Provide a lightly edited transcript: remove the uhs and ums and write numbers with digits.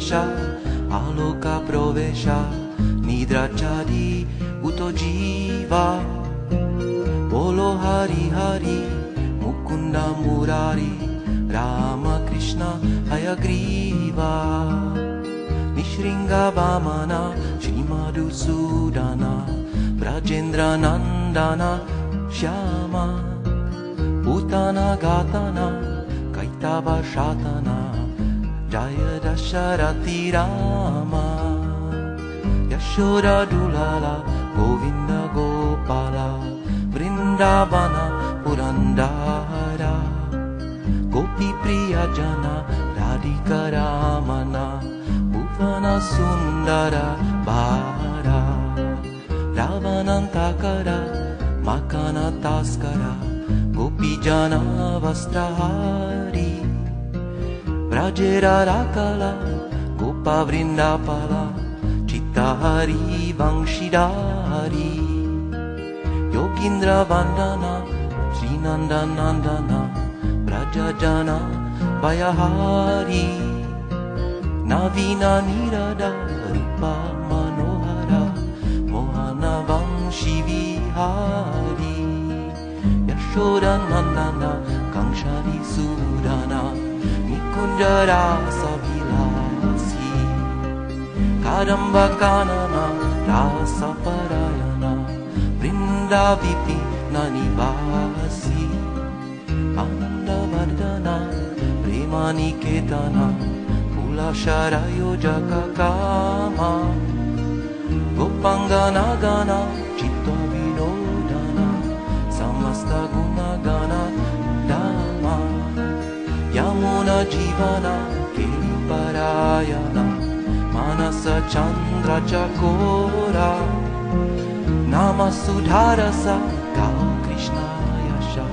Ganesha, Aloka Provesha, Nidra Chadi, Uto Jiva, Bolo Hari Hari, Mukunda Murari, Rama Krishna Hayagriva, Nishringa Vamana, Shrimadu Sudana, Brajendra Nandana, Shyama, Putana Gatana, Kaitava Shatana, Jaya Dasharati Rama, Yashoda Dulala, Govinda Gopala, Vrindavana Purandara, Gopi Priyajana, Radhika Ramana, Bhuvana Sundara Bara, Ravanantakara, Makana Taskara, Gopi Jana Vastrahari, Vrajera Rakala, Gopa Vrindapala, Chittahari Vangshidari, Yogindra Vandana, Srinanda Nandana, Brajajana Vayahari, Navina Nirada, Rupa Manohara, Mohana Vangshi Vihari, Yashoda Nandana, Kamshari Sudana, Nikunjara Savilasi, Kadamba Kanana, Rasa Parayana, Vrinda Vipi Nanivasi, Ananda Vardhana, Premani Ketana, Pula Sharayo Jakakama, Gopangana Gana, Chitta Vinodana, Samasta Gunagana, Dama, Yamuna Jivana, Keli Parayana, Manasa Chandra Chakora, Nama Sudharasa, Gau Krishna Yasha,